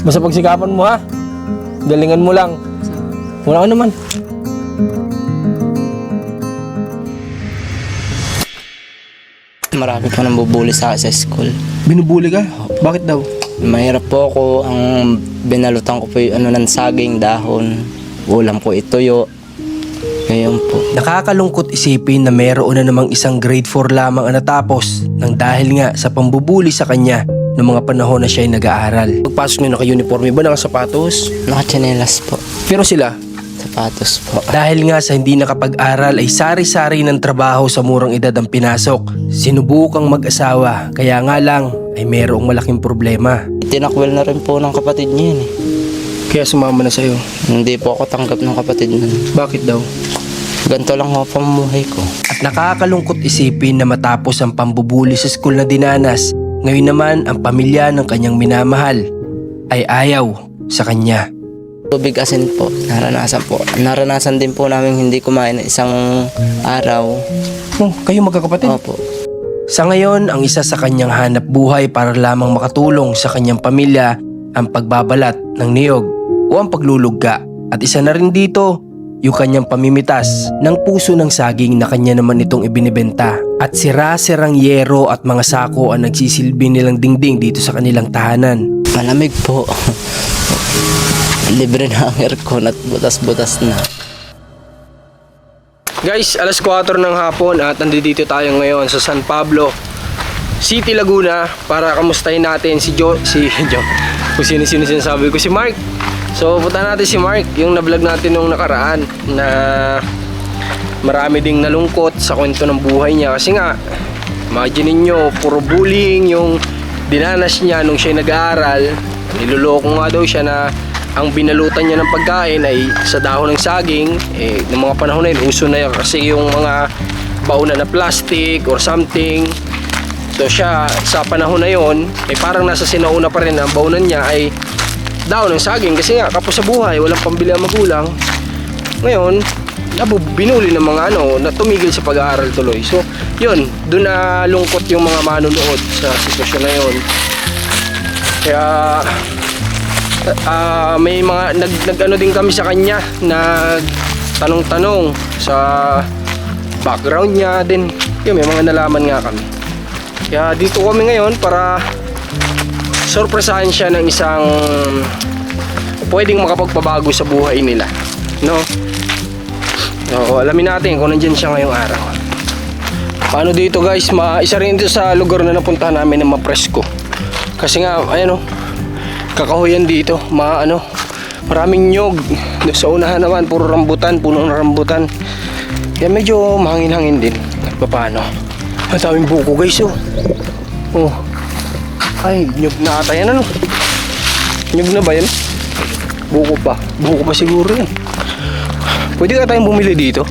Basta pagsikapan mo ha. Galingan mo lang. Wala ka naman. Marami po nang bubuli sa akin sa school. Binubuli ka? Bakit daw? Mahirap po ako. Ang binalutan ko po yung ng saging, dahon. Ulam ko ituyo. Ngayon po. Nakakalungkot isipin na mayroon na namang isang grade 4 lamang ang natapos nang dahil nga sa pambubuli sa kanya noong mga panahon na siya ay nag-aaral. Pagpasok niyo naka-uniforme ba, naka-sapatos? Nakatsinelas po. Pero sila, Sapatos po. dahil nga sa hindi nakapag-aral ay sari-sari ng trabaho sa murang edad ang pinasok. Sinubukang mag-asawa, kaya nga lang ay mayroong malaking problema. Tinakwil na rin po ng kapatid niya yun eh. Kaya sumama na sa'yo. Hindi po ako tanggap ng kapatid nun. Bakit daw? Ganito lang ako pamumuhay ko. At nakakalungkot isipin na matapos ang pambubuli sa school na dinanas, ngayon naman ang pamilya ng kanyang minamahal ay ayaw sa kanya. Tubig asin po, naranasan po. Naranasan din po namin hindi kumain ng isang araw. Oh, kayo magkakapatid? Opo. Sa ngayon, ang isa sa kanyang hanap buhay para lamang makatulong sa kanyang pamilya ang pagbabalat ng niyog o ang paglulugga. At isa na rin dito, yung kanyang pamimitas ng puso ng saging na kanya naman itong ibinibenta. At sira-sirang yero at mga sako ang nagsisilbi nilang dingding dito sa kanilang tahanan. Malamig po. Libre na ang aircon at butas-butas na. Guys, alas 4 ng hapon at nandito tayo ngayon sa San Pablo City, Laguna para kamustahin natin si Joe, kung sino-sino sinasabi ko, si Mark. So, punta natin si Mark, yung na-vlog natin nung nakaraan na marami ding nalungkot sa kwento ng buhay niya. Kasi nga, imagine niyo, puro bullying yung dinanas niya nung siya nag-aaral. Niloloko nga daw siya na ang binalutan niya ng pagkain ay sa dahon ng saging. Ng mga panahon na yun, uso na yun kasi yung mga bauna na plastic or something. So siya, sa panahon na yun, parang nasa sinauna pa rin ang baunan niya ay dahon ng saging. Kasi nga, kapos sa buhay, walang pambili ang magulang. Ngayon, binuli ng mga na tumigil sa pag-aaral tuloy. So, yun, doon na lungkot yung mga manunood sa sitwasyon na yun. Kaya may mga nag-ano din kami sa kanya, nagtanong-tanong sa background niya din. Yun, may mga nalaman nga kami. Kaya dito kami ngayon para sorpresahin siya ng isang pwedeng makapagpabago sa buhay nila, no? So, alamin natin kung nandyan siya ngayong araw. Paano dito guys, isa rin dito sa lugar na napuntahan namin na mapresko. Kasi nga, ayan o, kakahuyan dito, maraming nyog. Doon sa unahan naman, puro rambutan, puno ng rambutan. Kaya medyo mahangin-hangin din. Paano? Ang daming buko guys oh. Oh. Ay, nyog na ata yan Nyog na ba yan? Buko pa. Buko pa siguro yan. Pwede ka tayong bumili dito.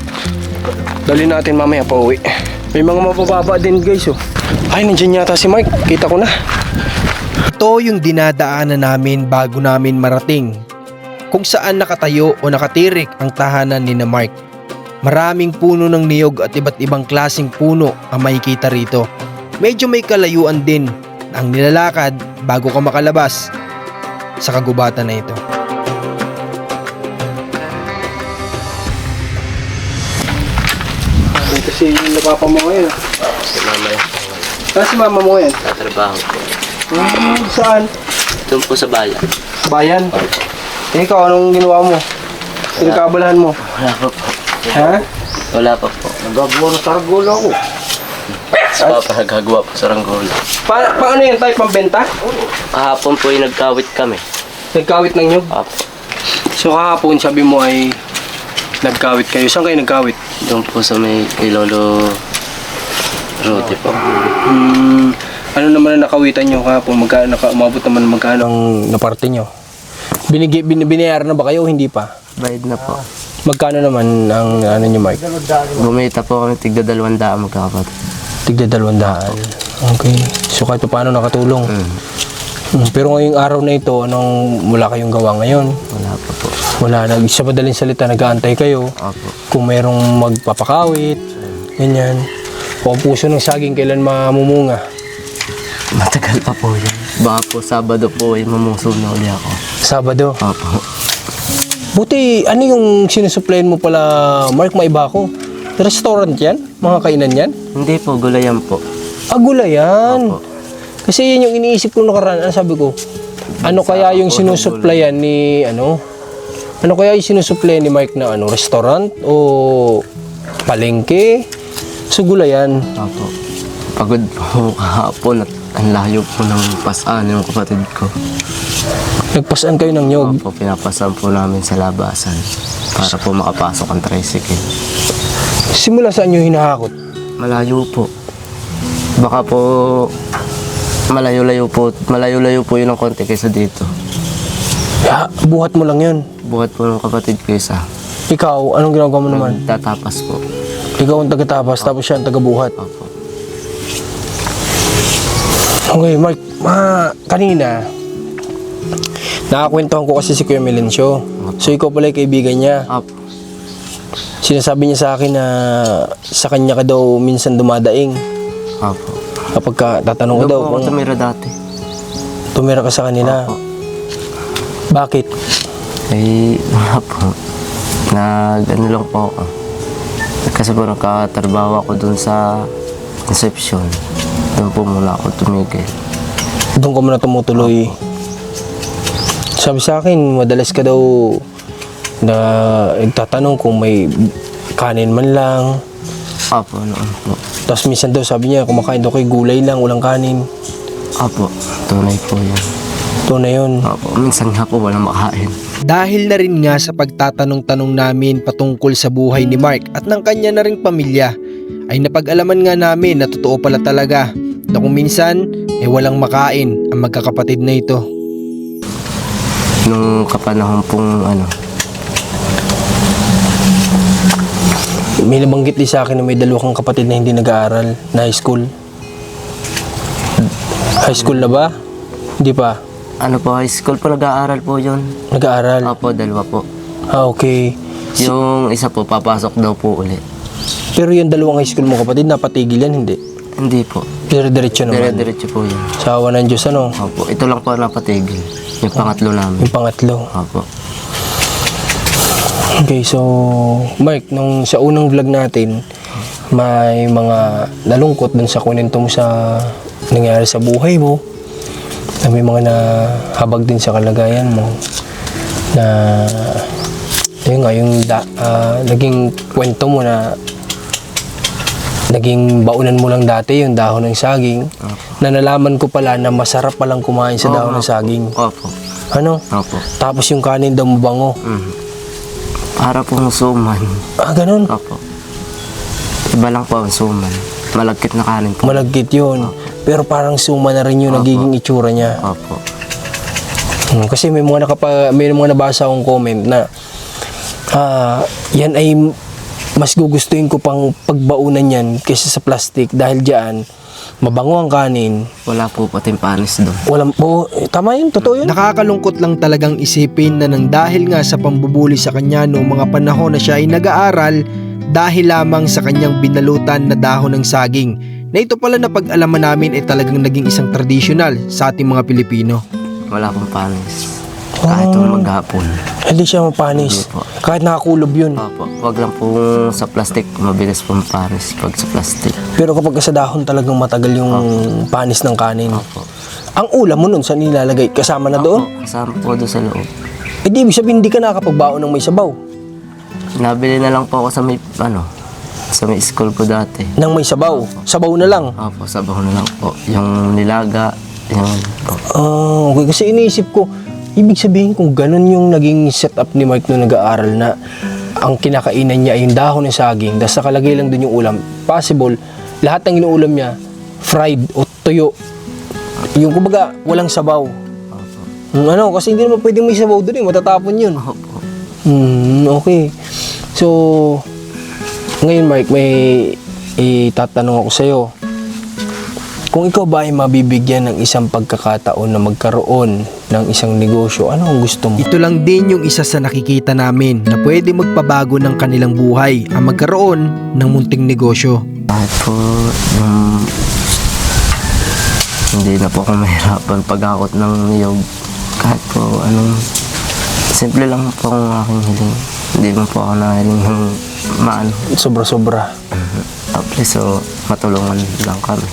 Dali natin mamaya pa uwi. May mga mapababa din guys oh. Ay, nandiyan yata si Mark. Kita ko na. Ito yung dinadaanan namin bago namin marating kung saan nakatayo o nakatirik ang tahanan ni na Mark. Maraming puno ng niyog at iba't ibang klaseng puno ang makikita rito. Medyo may kalayuan din ang nilalakad bago ka makalabas sa kagubatan na ito. Kasi yung napapa mo ngayon. Si mama yan. Si mama mo ngayon? Tatrabaho po. Saan? Doon po sa bayan. Bayan? Ikaw, anong ginawa mo? Pinagkabalahan mo? Wala pa po. Ha? Wala pa po. Nagagawa ng targola ako. Sa papa nagagawa po sa Ranggola. Paano yan tayo pambenta? Kahapon po yung nagkawit kami. Nagkawit ng nyug? Apo. So kahapon sabi mo ay nagkawit kayo. Saan kayo nagkawit? Doon po sa may kay Lolo Rudy po. Ano naman ang nakawitan nyo kahapon? Umabot naman magkano ang naparte nyo? Binayaran na ba kayo o hindi pa? Bayad na po. Magkano naman ang ano nyo, Mike? Bumita po kami tigda 200 magkakapatid. Tigda 200. Okay. So kahit paano nakatulong. Pero ngayong araw na ito, anong mula kayong gawa ngayon? Wala pa po. Wala. Sa madaling salita, nag-aantay kayo. Apo. Kung mayroong magpapakawit, ganyan. O ang puso ng saging, kailan mamumunga? Matagal pa po yun. Baka po Sabado po ay mamuso na uli ako. Sabado. Opo. Buti, ano yung sinusuplayan mo pala, Mark, maiba ko? Restaurant yan? Mga kainan yan? Hindi po, gulayan po. Gulayan. Opo. Kasi yun yung iniisip ko nakaraan. Sabi ko, ano kaya yung sinusuplayan ni, ano kaya yung sinusuplayan ni Mark na restaurant o palengke? So, gulayan. Opo. Pagod po kahapon at ang layo po ng pasaan yung kapatid ko. Nagpasaan kayo ng nyog. Opo, pinapasan po namin sa labasan para po makapasok ang tricycle. Simula saan nyo hinahakot? Malayo po. Baka po malayo-layo po yun ng konti kaysa dito. Buhat mo lang yun. Buhat po ng kapatid ko isa. Ikaw, anong ginagawa mo naman? Tatapas po. Ikaw ang taga-tapas, tapos siya ang taga-buhat. Opo. Okay, Mark, kanina, nakakwentuhan ko kasi si Kuya Melencio. So, ikaw pala yung kaibigan niya. Opo. Sinasabi niya sa akin na sa kanya ka daw minsan dumadaing. Opo. Kapag tatanong ko Doon daw po ako kung tumira dati. tumira ka sa kanila. Opo. Bakit? Wala po. Ano lang po ako. Kasi po nagkatrabaho ako dun sa Concepcion. Doon po muna ako tumigil. Doon ka muna tumutuloy. Sabi sa akin, madalas ka daw na nagtatanong kung may kanin man lang. Opo, noon po. Tapos minsan daw sabi niya, kumakain daw kay gulay lang, walang kanin. Opo, tunay po yan. Ito na yun. Opo, minsan nga po walang makain. Dahil na rin nga sa pagtatanong-tanong namin patungkol sa buhay ni Mark at ng kanya na ring pamilya, ay napag-alaman nga namin na totoo pala talaga na kung minsan walang makain ang magkakapatid na ito. Nung kapanahon pong May nabanggit din sa akin na may dalawang kapatid na hindi nag-aaral na high school. High school na ba? Hindi pa. high school po nag-aaral po yun. Nag-aaral? Opo, dalawa po. Okay. Yung isa po, papasok daw po ulit. Pero yung dalawang high school mo kapatid, napatigil yan, hindi? Hindi po. Dire-diretso naman. Dire-diretso po yun. Sa awa ng Diyos, ano? Opo, ito lang po napatigil. Yung pangatlo namin. Yung pangatlo. Opo. Okay, so Mark, nung sa unang vlog natin, may mga nalungkot dun sa kwento mo sa nangyari sa buhay mo, na may mga nahabag din sa kalagayan mo, na yun nga, yung naging kwento mo na naging baunan mo lang dati yung dahon ng saging, na nalaman ko pala na masarap palang kumain sa dahon ng saging. Opo. Ano? Opo. Tapos yung kanin daw mabango. Para pong suman. Ganun. Opo. Iba lang po ang suman. Malagkit na kanin po. Malagkit yun. Pero parang suma na rin yung nagiging itsura niya. Opo. Kasi may mga nabasa akong comment na yan ay mas gugustuhin ko pang pagbaunan yan kaysa sa plastic dahil diyan mabango ang kanin. Wala po pating panis doon. Tama yun, totoo yun. Nakakalungkot lang talagang isipin na nang dahil nga sa pambubuli sa kanya noong mga panahon na siya ay nag-aaral dahil lamang sa kanyang binalutan na dahon ng saging, na ito pala na pag-alaman namin ay talagang naging isang tradisyonal sa ating mga Pilipino. Wala pong panis. Kahit maghapon. Hindi siya mapanis. Hindi po. Kahit nakakulob yun. Opo. Wag lang po sa plastic. Mabilis pong panis pag sa plastic. Pero kapag sa dahon talagang matagal yung panis ng kanin. Opo. Ang ulam mo nun, saan nilalagay? Kasama na doon? Opo. Kasama po doon sa loob. Di ibig sabihin hindi ka nakakapagbaon ng may sabaw. Nabili na lang po ako sa may, sa may school ko dati. Nang may sabaw. Sabaw na lang. Opo, sabaw na lang po. Yung nilaga, yung... Okay. Kasi iniisip ko, ibig sabihin kung ganun yung naging setup ni Mark nung nag-aaral na ang kinakainan niya ay yung dahon ng saging, dahil sa kalagay lang dun yung ulam. Possible, lahat ng inuulam niya, fried o tuyo. Yung kumbaga, walang sabaw. Kasi hindi naman pwedeng may sabaw dun matatapon yun. Opo. Okay. So, ngayon Mark, may itatanong ako sa'yo. Kung ikaw ba ay mabibigyan ng isang pagkakataon na magkaroon ng isang negosyo, ano ang gusto mo? Ito lang din yung isa sa nakikita namin na pwede magpabago ng kanilang buhay ang magkaroon ng munting negosyo. Kahit po Hindi na po ako mahirapan paghakot ng niyog. Kahit po anong simple lang po ang aking hiling. Hindi man po ako nahiling ng maano. Sobra-sobra. Please, so matulungan lang kami.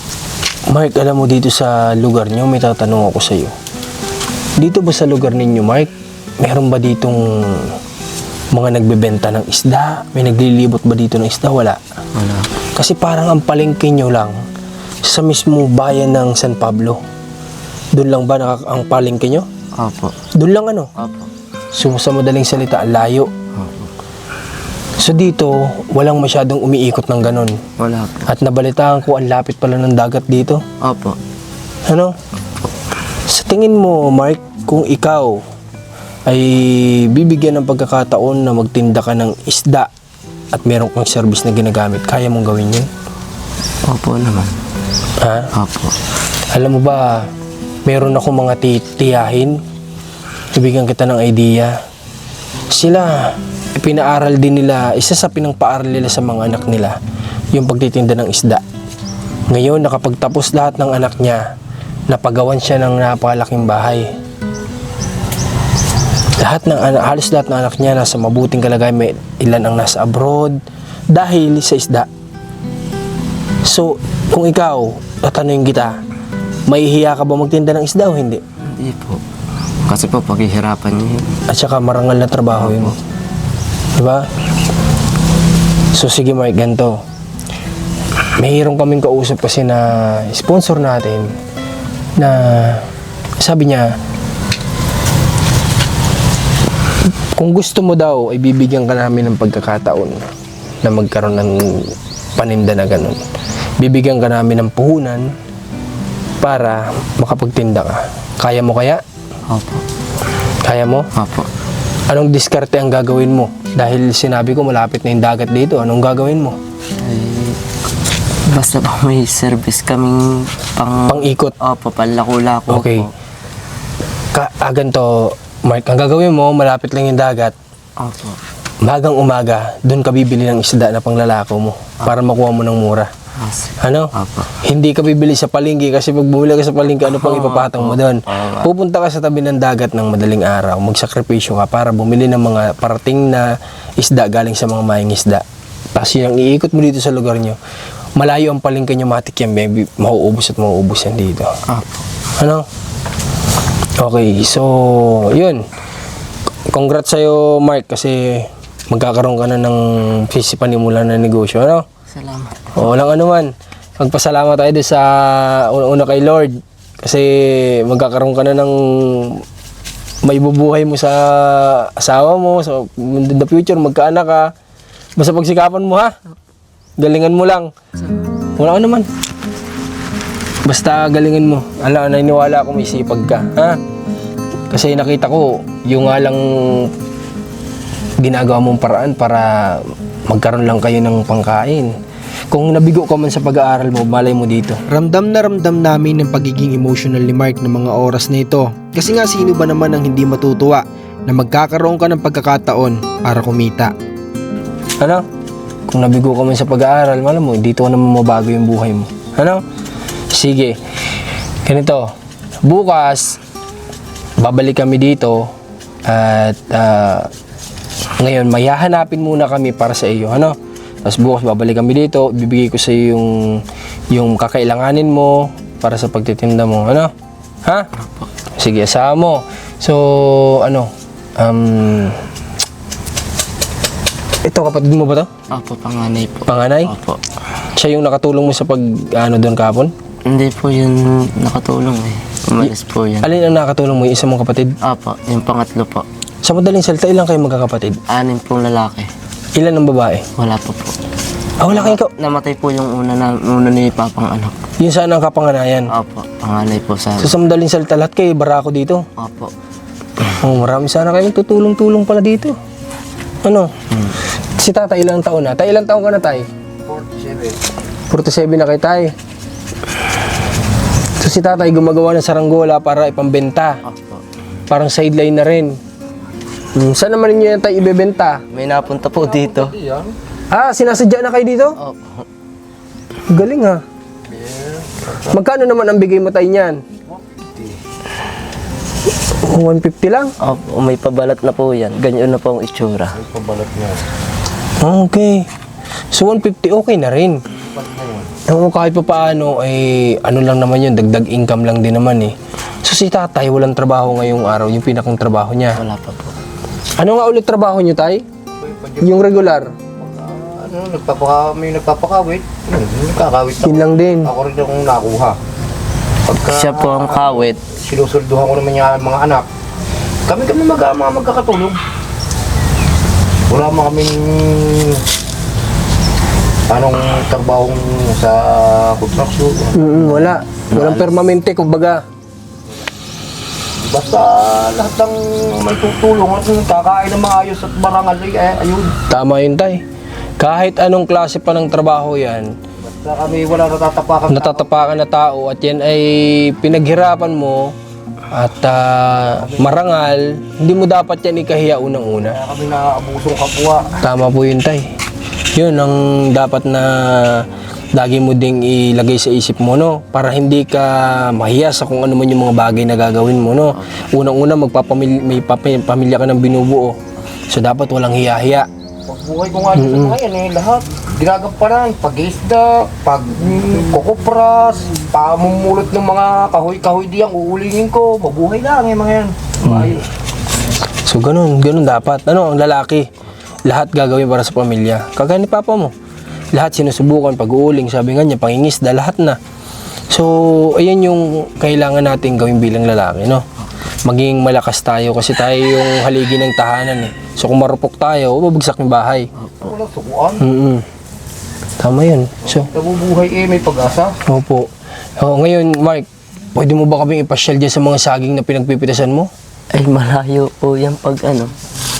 Mark, alam mo dito sa lugar nyo, may tatanong ako sa'yo. Dito ba sa lugar ninyo, Mark, meron ba ditong mga nagbebenta ng isda? May naglilibot ba dito ng isda? Wala. Wala. Kasi parang ang palengke nyo lang sa mismong bayan ng San Pablo. Doon lang ba ang palengke nyo? Opo. Doon lang ano? Opo. So sa madaling salita, ang layo. Opo. So dito, walang masyadong umiikot ng ganun. Wala po. At nabalitaan ko, ang lapit pala ng dagat dito. Opo. Ano? Sa tingin mo, Mark, kung ikaw ay bibigyan ng pagkakataon na magtinda ka ng isda at meron kang service na ginagamit, kaya mong gawin yun? Opo naman. Ha? Opo. Alam mo ba, meron ako mga tiyahin, bibigyan kita ng idea. Sila, pinaaral din nila, isa sa pinangpaaral nila sa mga anak nila, yung pagtitinda ng isda. Ngayon, nakapagtapos lahat ng anak niya, napagawan siya ng napakalaking bahay. Halos lahat ng anak niya nasa mabuting kalagayan, may ilan ang nasa abroad, dahil sa isda. So, kung ikaw, tatanungin kita, mahihiya ka ba magtinda ng isda o hindi? Hindi po. Kasi po paghihirapan niyo yun. At saka marangal na trabaho yun. Diba? So sige Mark, ganito. Mayroon kaming kausap kasi na sponsor natin na sabi niya, kung gusto mo daw, ay bibigyan ka namin ng pagkakataon na magkaroon ng paninda na ganun. Bibigyan ka namin ng puhunan para makapagtinda ka. Kaya mo kaya? Opo. Kaya mo? Opo. Anong diskarte ang gagawin mo? Dahil sinabi ko malapit na yung dagat dito, anong gagawin mo? Ay, basta po may service kaming Pang-ikot. Opo, panlako-lako Okay. po. Ganito, Mark, ang gagawin mo, malapit lang yung dagat, Opo. magang umaga, doon ka bibili ng isda na panglalako mo para makuha mo ng mura. Ano? Opo. Hindi ka bibili sa palengke kasi pag bumili ka sa palengke, ano pang ipapatang mo doon? Pupunta ka sa tabi ng dagat ng madaling araw, magsakripisyo ka para bumili ng mga parating na isda galing sa mga mayang isda. Tapos yung iikot mo dito sa lugar nyo, malayo ang palengke nyo, matik yan, baby, mauubos at mauubos yan dito. Opo. Ano? Okay, so, yun. Congrats sa'yo, Mark, kasi magkakaroon ka na ng panimula na negosyo, ano? Salamat. O, walang anuman. Magpasalamat tayo doon sa una kay Lord. Kasi magkakaroon ka na ng may bubuhay mo sa asawa mo, sa in the future, magkaanak ka. Basta pagsikapan mo, ha? Galingan mo lang. Wala anuman. Basta galingan mo. Naniniwala ako may sipag ka, ha? Kasi nakita ko, yung nga lang ginagawa mong paraan para magkaroon lang kayo ng pangkain. Kung nabigo ka man sa pag-aaral mo, malay mo dito. Ramdam na ramdam namin ng pagiging emotional ni Mark ng mga oras na ito. Kasi nga sino ba naman ang hindi matutuwa na magkakaroon ka ng pagkakataon para kumita. Ano? Kung nabigo ka man sa pag-aaral, malay mo, dito ka naman mabago yung buhay mo. Ano? Sige. Ganito. Bukas, babalik kami dito at ngayon, mayahanapin muna kami para sa iyo, ano? Tapos bukas babalik kami dito, bibigay ko sa iyo yung kakailanganin mo para sa pagtitinda mo, ano? Ha? Sige, asahan mo. So, ano? Ito, kapatid mo ba to? Opo, panganay po. Panganay? Opo. Siya yung nakatulong mo sa doon kahapon? Hindi po yun nakatulong eh. Umalis po yan. Alin ang nakatulong mo? Yung isa mong kapatid? Opo, yung pangatlo po. Sa madaling salita, ilang kayo magkakapatid? 6 pong lalaki. Ilan ang babae? Wala po po. Wala kayong Namatay po yung una ni Papang anak. Yun saan ang kapanganayan? Opo, panganay po sa... So, sa madaling salita, lahat kayo barako dito. Opo. Oh, marami sana kayong tutulong-tulong pala dito. Ano? Si tata ilang taon na? Tay, ilang taon ka na, tay? 47. 47 na kay tay. So si tatay gumagawa ng saranggola para ipambenta. Opo. Parang sideline na rin. Saan naman ninyo yan tayo ibebenta? May napunta po dito. Ah, sinasadya na kayo dito? Opo. Galing ha. Magkano naman ang bigay mo tayo niyan? 150 lang? Opo, may pabalat na po yan. Ganyan na po ang itsura. Okay. So 150 okay na rin. Kahit pa paano, ano lang naman yun, dagdag income lang din naman eh. So si tatay, walang trabaho ngayong araw, yung pinakang trabaho niya. Wala pa po. Ano nga ulit trabaho niyo, tay? Yung regular? May nagpapakawit. Nagkakawit Yun lang din. Ako rin akong nakuha. Pagka Siya po ang kawit. sinusulduhan ko naman yung mga anak, kami mga magkakatulong. Wala mga kaming anong trabahong sa construction. Wala. Walang permanente, kumbaga. Basta lahat ng may tutulong at kakain ng maayos at marangal ayun. Tama yun, tay. Kahit anong klase pa ng trabaho yan, Basta kami wala natatapakan. natatapakan na tao at yan ay pinaghirapan mo at marangal, hindi mo dapat yan ikahiya unang-una. Kaya kami naabusong kapwa. Tama po yun, tay. Yun ang dapat na lagi mo ding ilagay sa isip mo, no? Para hindi ka mahiya sa kung ano man yung mga bagay na gagawin mo, no? Unang-una, may pamilya ka ng binubuo. So, dapat walang hiya-hiya. Pagbuhay ko nga dito sa mga yan lahat. Ginagampanan, pag-isda, pag-kukupras, pamumulot ng mga kahoy-kahoy diyang uulingin ko. Mabuhay lang mga yan. Ayos. So, ganun dapat. Ano, ang lalaki, lahat gagawin para sa pamilya. Kagaya ni papa mo. Lahat sinusubukan, pag-uuling, sabi nga niya, pangingisda, lahat na. So, ayan yung kailangan natin gawin bilang lalaki, no? Maging malakas tayo kasi tayo yung haligi ng tahanan, eh. So, kung marupok tayo, babagsak yung bahay. Walang sukuan. Tama yun. So, Nabubuhay may pag-asa. opo. Ngayon, Mark, pwede mo ba kaming ipasyal dyan sa mga saging na pinagpipitasan mo? Ay, malayo po yan pag ano.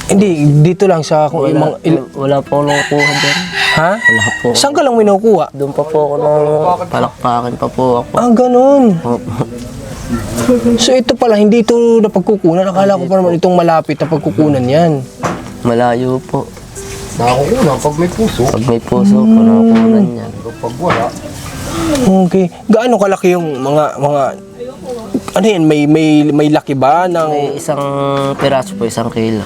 Hindi, dito lang sa kung Wala po akong nakukuha doon. ha? Wala po. Saan ka lang minukuha? Doon pa po ako nung palakpakan pa po ako. Ah, ganun. Opo. So ito pala, hindi ito napagkukunan. Akala ko pa naman itong malapit na pagkukunan yan. Malayo po. Nakakukunan pag may puso. Pag may puso po, nakukunan yan. Pag wala, Okay. Gaano kalaki yung mga ano yan, may laki ba ng... May isang piraso po, 1 kilo.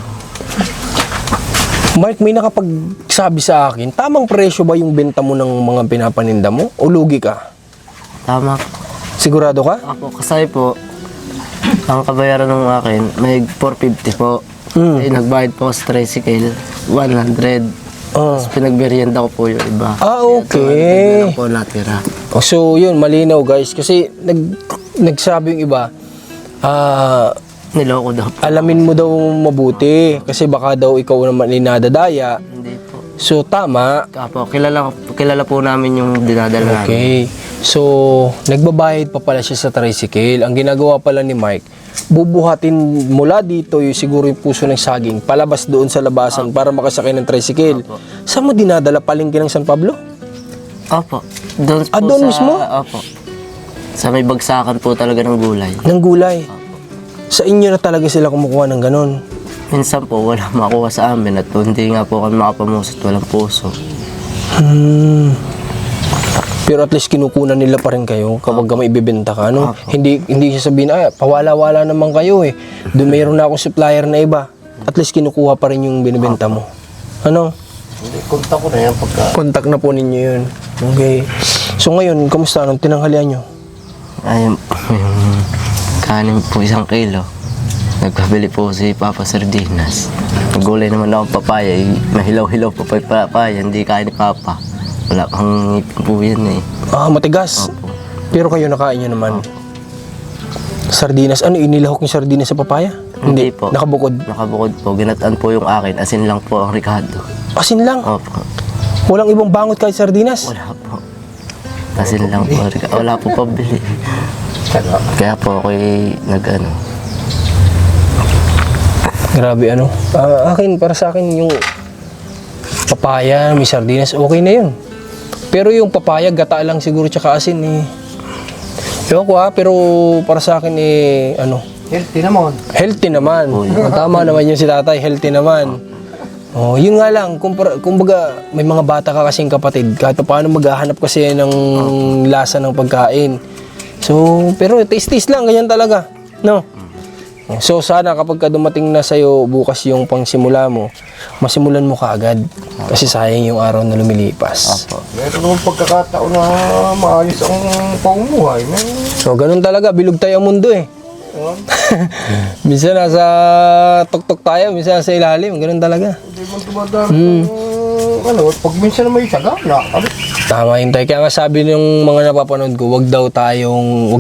Mark, may nakapagsabi sa akin, tamang presyo ba yung benta mo ng mga pinapaninda mo? O lugi ka? Tama po. Sigurado ka? Ako, kasay po, ang kabayaran ng akin, may 450 po. Eh, nagbayad po sa tricycle, 100. Ah. Tapos pinagberienda ko po yung iba. Ah, Kaya okay. 200 na po natira. Oh, so yun, malinaw guys. Kasi nagsabi yung iba, Niloko daw po. alamin mo daw mabuti. Kasi baka daw ikaw naman inadadaya. Hindi po. So tama. Apo, kilala po namin yung dinadala namin. Okay. So, nagbabayad pa pala siya sa tricycle. Ang ginagawa pala ni Mike, bubuhatin mula dito yung siguro yung puso ng saging, palabas doon sa labasan para makasakay ng tricycle. Saan mo dinadala? Palengke ng San Pablo? Opo. Doon po doon sa... mismo? Opo. Sa may bagsakan po talaga ng gulay. Ng gulay. Sa inyo na talaga sila kumukuha ng ganon. Minsan po, wala makuha sa amin at hindi nga po kami makapamusot, walang puso. Pero at least kinukunan nila pa rin kayo kapag may ibibenta ka, no? Hindi siya sabihin, pawala-wala naman kayo eh. Doon mayroon na akong supplier na iba. At least kinukuha pa rin yung binibenta mo. Ano? hindi, kontak ko na yan pagka... Contact na po ninyo yun. Okay. So ngayon, kamusta? Anong tinanghalian nyo? Ayun po, yung kanin po 1 kilo. Nagpabili po si Papa Sardinas. Nagulay naman ako papaya. Mahilaw-hilaw po pa yung papaya. Hindi kaya ni Papa. Wala pang ngipin po yan eh. Matigas. Opo. Pero kayo nakain nyo naman. Sardinas. Ano, inilahok yung sardinas sa papaya? Hindi po. Nakabukod. Nakabukod po. Ginataan po yung akin. Asin lang po ang Ricardo. Asin lang. Opo. Walang ibang bangot kahit sardinas. Wala po. Asin lang po. Wala po pabili. Kaya po ako nag-ano. Grabe ano. Para sa akin yung papaya, may sardinas, okay na yun. Pero yung papaya, gata lang siguro tsaka asin eh. Ewan ko pero para sa akin Healthy naman. healthy naman. Tama naman yun si tatay, healthy naman. Oh, yun nga lang, kumbaga may mga bata ka kasing kapatid, kahit paano maghahanap kasi ng lasa ng pagkain. So, pero taste lang, ganyan talaga. No? So, sana kapag ka dumating na sa'yo bukas yung pangsimula mo, masimulan mo kaagad. Kasi sayang yung araw na lumilipas. Apo. Meron naman pagkakataon na maayos ang pamumuhay. So, ganun talaga. Bilog tayo ang mundo eh. Minsan nasa tuktok tayo, minsan nasa ilalim. Ganun talaga. Hindi man dumadaan pag minsan na may sagana. Tama yun tayo. Kaya nga sabi ng mga napapanood ko, wag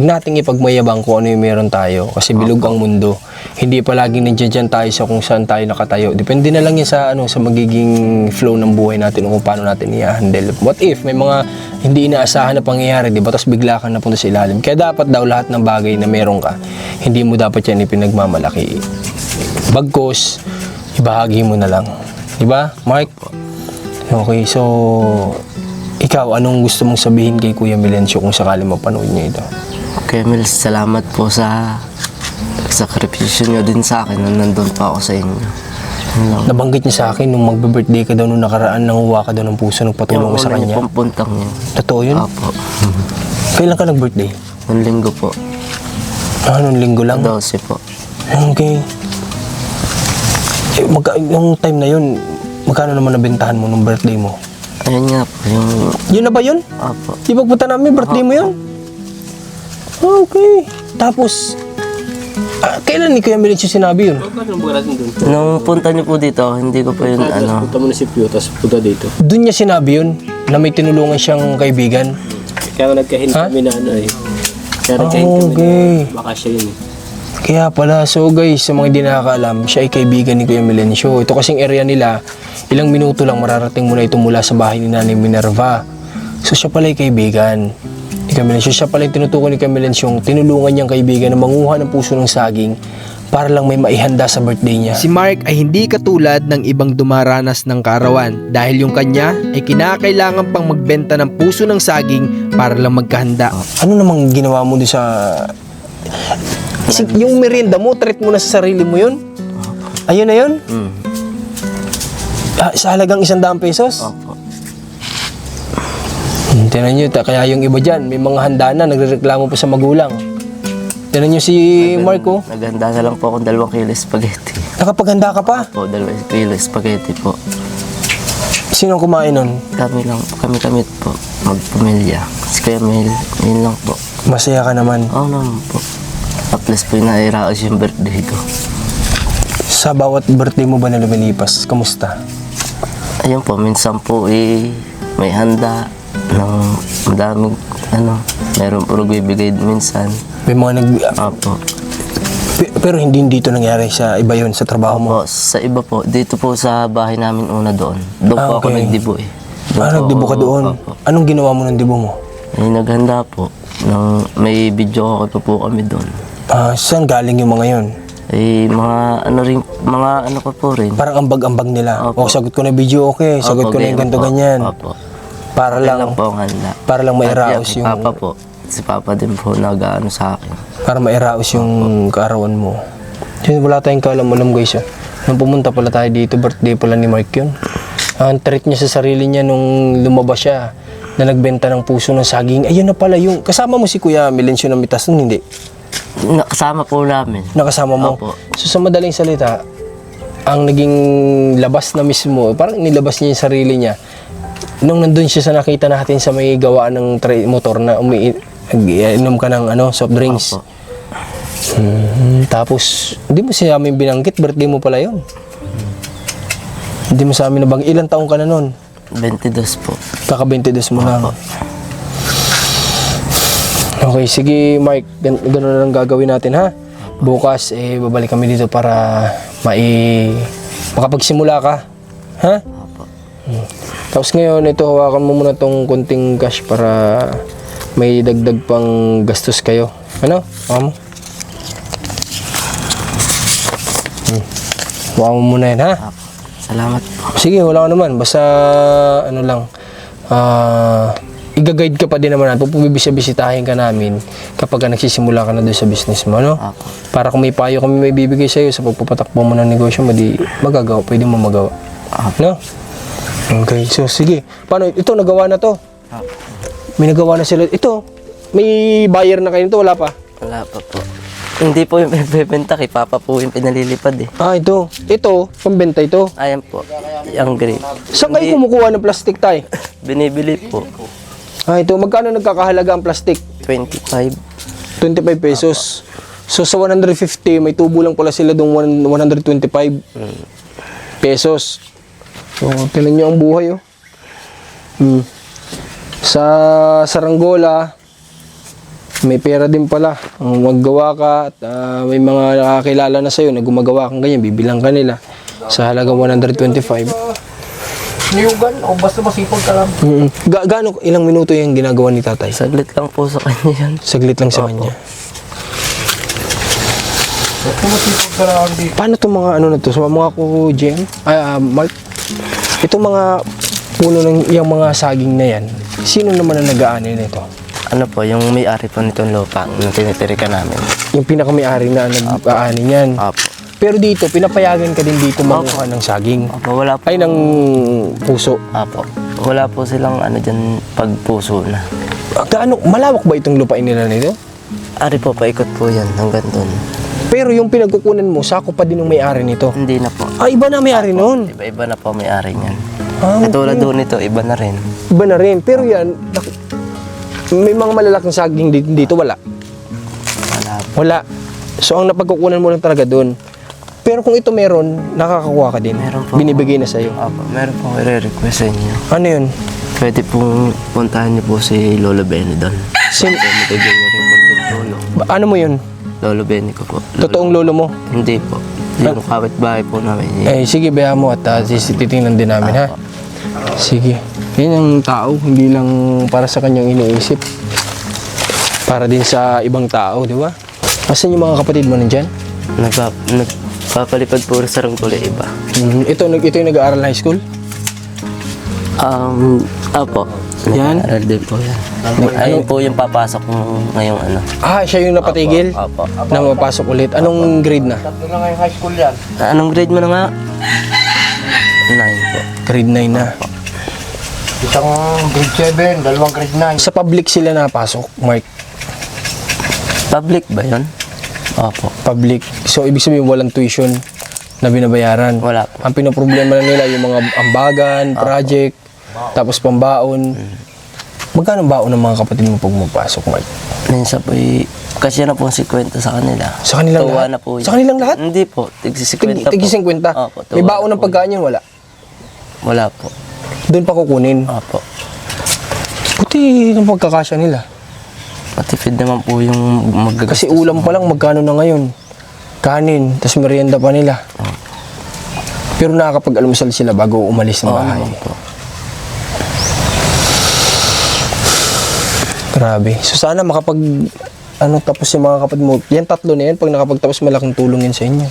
nating ipagmayabang kung ano yung meron tayo. Kasi bilog ang mundo. Hindi palaging nandiyan tayo sa kung saan tayo nakatayo. Depende na lang yan sa magiging flow ng buhay natin o kung paano natin i-handle. What if may mga hindi inaasahan na pangyayari, di ba? Tapos bigla kang napunta sa ilalim. Kaya dapat daw lahat ng bagay na meron ka, hindi mo dapat yan ipinagmamalaki. Bagkos, ibahagi mo na lang. Di ba, Mike? Okay, so ikaw, anong gusto mong sabihin kay Kuya Melencio kung sakali mapanood niya ito? Kuya Mel, salamat po sa sakripisyo nyo din sa akin nung nandun pa ako sa inyo. Yun lang. Nabanggit niya sa akin nung magbe-birthday ka daw nung nakaraan, nanguha ka daw ng puso, nagpatulong ka sa Yung una kanya. niyo pong puntang yun. Totoo yun? Apo. Kailan ka nag-birthday? Nung linggo po. Nung linggo lang? 12 po. Okay. Yung time na yun, magkano naman nabentahan mo nung birthday mo? Ayun nga po, yung... Yun na ba yun? Apo. Di pagpunta namin, birthday mo yun? Okay. Tapos, kailan ni Kuya Melencio sinabi yun? Nung punta niyo po dito, hindi ko po yun Punta mo na si Pio, tapos punta dito. Doon niya sinabi yun, na may tinulungan siyang kaibigan. Kaya nagkahin Ha? kami na Kaya nagkahin kami Okay. baka siya yun Kaya pala, so guys, sa mga hindi nakakaalam, siya ay kaibigan ni Kuya Melencio. Ito kasing area nila, ilang minuto lang mararating mo na ito mula sa bahay ni Nanay Minerva. So siya pala ay kaibigan ni Kuya Melencio. Siya pala yung tinutukoy ni Kuya Melencio, tinulungan niyang kaibigan na manguha ng puso ng saging para lang may maihanda sa birthday niya. Si Mark ay hindi katulad ng ibang dumaranas ng kaarawan dahil yung kanya ay kinakailangan pang magbenta ng puso ng saging para lang magkahanda. Ano namang ginawa mo doon sa... Yung merienda mo, treat mo na sa sarili mo yun? Ayun na yun? Sa halagang 100 pesos? Opo. Tinan nyo, kaya yung iba dyan, may mga handa na, nagrereklamo pa sa magulang. Tinan nyo si Marco, Naghanda na lang po akong 2 kilo spaghetti. nakapaghanda ka pa. Po, 2 kilo spaghetti po. Sino ang kumain nun? Kami po, magpamilya. Si Kuya Mel, yun lang po. Masaya ka naman. Oo naman po. Plus po yung nairaos yung birthday ko. Sa bawat birthday mo ba na lumilipas, kamusta? Ayun po, minsan po may handa ng madaming meron po nagbibigay minsan. May mga Opo. pero hindi dito nangyari sa iba yon sa trabaho mo. Opo, sa iba po, dito po sa bahay namin una doon. Doon po ako Okay. nagdibo Doon po Nagdibo ka ako- doon. Opo. Anong ginawa mo ng dibo mo? Ay, naghanda po. May video ko po kami doon. Saan galing yung mga yon? Mga ano ko po rin. Parang ambag-ambag nila. Opo. Sagot ko na video, okay. Sagot Opo, ko na yung ganyan ganito po. ganyan. Opo. Para Yan lang, lang po ang handa. para lang mairaos At yung... Papa po. Si Papa din po nag-ano sa akin. Para mairaos yung kaarawan mo. Yun, wala tayong kaalam-alam guys. Nung pumunta pala tayo dito, birthday pala ni Mark yun. Ang treat niya sa sarili niya nung lumabas siya na nagbenta ng puso ng saging. Ayun na pala yung... Kasama mo si Kuya Melencio na mitas nun, hindi? Nakasama po namin. Nakasama mo? Opo. So sa madaling salita, ang naging labas na mismo, parang nilabas niya yung sarili niya. Nung nandun siya sa nakita natin sa may gawaan ng motor na inom ka ng soft drinks. Opo. Tapos, hindi mo sa amin binanggit, birthday mo pala yun. Hindi mo sa amin nabang ilang taong ka na nun? 22 po. Kaka-22 mo lang. Okay, sige Mark, gano'n na lang gagawin natin ha. Bukas, babalik kami dito para makapagsimula ka. Ha? Tapos ngayon, ito, hawakan mo muna tong konting cash para may dagdag pang gastos kayo. Ano? Hawakan mo. Hawakan mo muna yan, ha? Salamat po. Sige, wala ka naman. Basta, i-guide ka pa din naman natin. Pupibisitahin ka namin kapag nagsisimula ka na doon sa business mo, no? Apo. Para kung may payo kami may bibigay sa'yo sa pagpapatakbo mo ng negosyo mo, di magagawa, pwede mo magawa. No? Okay, so sige. Paano? Ito, nagawa na to. May nagawa na sila. Ito, May buyer na kayo nito, wala pa? Wala pa po. Hindi po yung pinagbebenta, kay Papa po yung pinalilipad eh. Ah, ito. Ito, pambenta ito. Ayan po, yung grade. Saan kayo kumukuha ng plastic tayo? Binibili po, Ah, ito. Magkano nagkakahalaga ang plastic? 25. 25 pesos. So sa 150, may tubo lang pala sila doon 125 pesos. So, tingnan nyo ang buhay, oh. Sa Saranggola, may pera din pala. Maggawa ka at may mga nakakilala na sa'yo na gumagawa kang ganyan, bibilang ka nila sa halagang 125. Niyugan o basta masipag ka lang. Gaano, ilang minuto yung ginagawa ni tatay? Saglit lang po sa kanya yan. Saglit lang sa kanya. Basta masipag ka lang dito. Paano itong mga ano na to? So, mga ko, GM? Mark? Itong mga puno ng yung mga saging na yan, sino naman ang nag-aani nito? Ano po, yung may-ari po nitong lupa na tinitirikan namin. Yung pinaka-may-ari na nag-aani niyan. Apo. Pero dito, pinapayagan ka din dito manguha ng saging. Apo, wala po. Ay, ng puso. Apo. Wala po silang ano dyan pagpuso na. Gaano, malawak ba itong lupain nila nito? Ari po, paikot po yan hanggang doon. Pero yung pinagkukunan mo, sako pa din ng may-ari nito. Hindi na po. Ah, iba na may-ari noon. Iba-iba na po may-ari niyan. Ah, Katulad doon ito, iba na rin. Iba na rin. Pero yan, may mga malalaking saging dito, wala. Wala po. Wala. So, ang napagkukunan mo lang talaga doon. Pero kung ito meron, nakakakuha ka din. Meron po. Binibigay na sa'yo. Apo, meron pong i-request sa inyo. Ano yun? Pwede pong puntahan niyo po si Lolo Benny doon. Sin- Bigyan niyo rin konting tulong. ano mo yun? Lolo Benny ko po. Totoong lolo mo? Hindi po. Yung kapitbahay po namin. Eh, sige, bayan mo at titingnan din namin, ha? Sige. Yan ang tao, hindi lang para sa kanyang iniisip. Para din sa ibang tao, di ba? Asan yung mga kapatid mo nandyan? Nagpapalipad po sa Saranggola iba. Ito yung nag-aaral high school? Apo. Yan? Nag-aaral din po yan. Ayun po yung papasok ngayong ano. Ah, siya yung napatigil? Apo. Na mapasok ulit. Anong grade na? Tatlo na ngayong high school yan. Anong grade mo na nga? 9 po. Grade 9 na. Isang grade 7, dalawang grade 9. Sa public sila napasok, Mark. Public ba yun? Opo. Public. So, ibig sabihin walang tuition na binabayaran. Wala po. Ang pinoproblema lang nila yung mga ambagan, project, tapos pambaon. Magkano baon ng mga kapatid mo pag magpasok, Mark? Minsan po kasi na po 50 sa kanila. Sa kanilang Tuwa lahat? na po yun. Sa kanilang lahat? Hindi po. Tigsi 50 po. Tigi 50? Opo. May tuwa baon na ng po pagkain yun, wala? yun. Wala po. Doon pa kukunin. Opo. Puti ng pagkakasya nila. Matipid naman po yung magagastos. Kasi ulam pa lang, magkano na ngayon? Kanin, tapos merienda pa nila. Pero nakakapag-almusal sila bago umalis ng Oo bahay. naman po. Grabe. So sana tapos yung mga kapatid mo. Yan tatlo na yan, pag nakapagtapos malaking tulong yan sa inyo.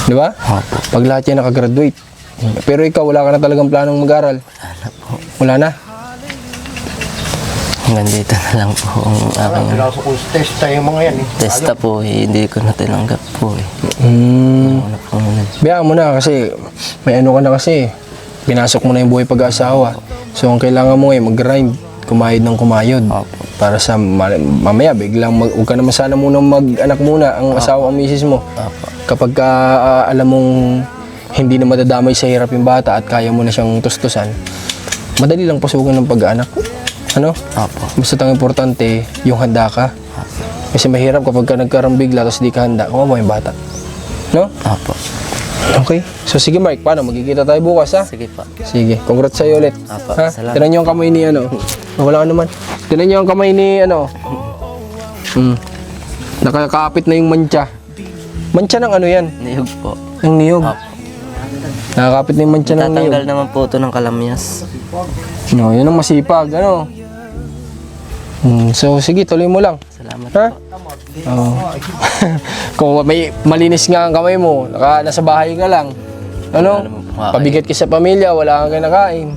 Di ba? Opo. Pag lahat yan nakagraduate. Pero ikaw, wala ka na talagang planong mag-aral. Wala po. Wala na. Hanggang dito na lang po ang aking Pinasok ko sa testa yung mga yan eh. testa po. Hindi ko na tinanggap po eh. Ano po muna. Bayaan mo na kasi may ano ka na kasi. Pinasok mo na yung buhay pag-aasawa. So ang kailangan mo mag-grind. Kumayod ng kumayod. Opo. Para sa mamaya biglang huwag ka naman sana muna mag-anak muna ang asawa ang misis mo. Opo. Kapag alam mong hindi na madadamay sa hirap yung bata at kaya mo na siyang tustusan, madali lang pasukan ng pag-anak. Ano? Opo. Basta ang importante, yung handa ka. Kasi mahirap kapag ka nagkaroon bigla tapos di ka handa, kawawa yung bata. No? Opo. Okay. So sige Mike, paano? Magkikita tayo bukas ha? Sige po. Sige. Congrats sa'yo ulit. Apo, Ha? salamat. Tinan niyo ang kamay ni ano. Wala ka naman. Tinan niyo ang kamay ni ano. Nakakapit na yung mancha. Mancha ng ano yan? Niyog po. Ng niyog. Opo. Nakakapit na yung mancha ng niyog. Tatanggal naman po ito ng kalamyas. No, yun ang masipag. Ano? So sige, tuloy mo lang. Salamat Ha? po. Oo. Kung may malinis nga ang kamay mo, nasa bahay ka lang. Ano? Wala naman po kakain. Pabigat ka sa pamilya, wala kang kinakain.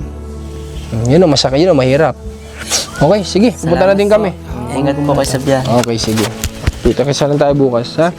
Yun ang masakit, yun ang mahirap. Okay, sige. Pupunta na din kami. Ingat po kayo sa biyahe. Okay, sige. Kita kasi lang tayo bukas, ha?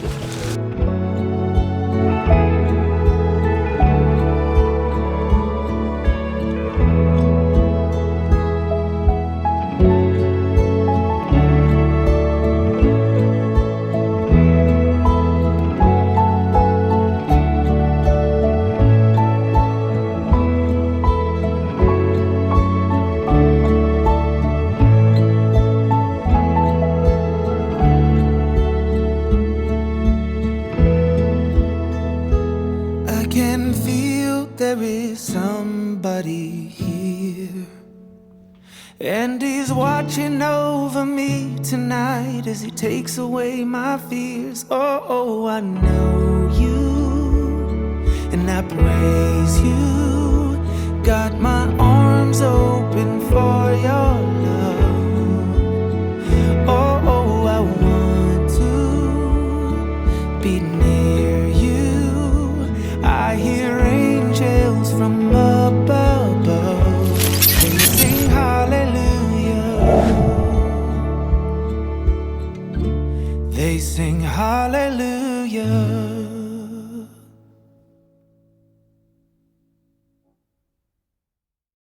can feel there is somebody here, and he's watching over me tonight as he takes away my fears. Oh, oh, I know you, and I praise you. Got my arms open for your love. Oh, oh, I want to be near you. I hear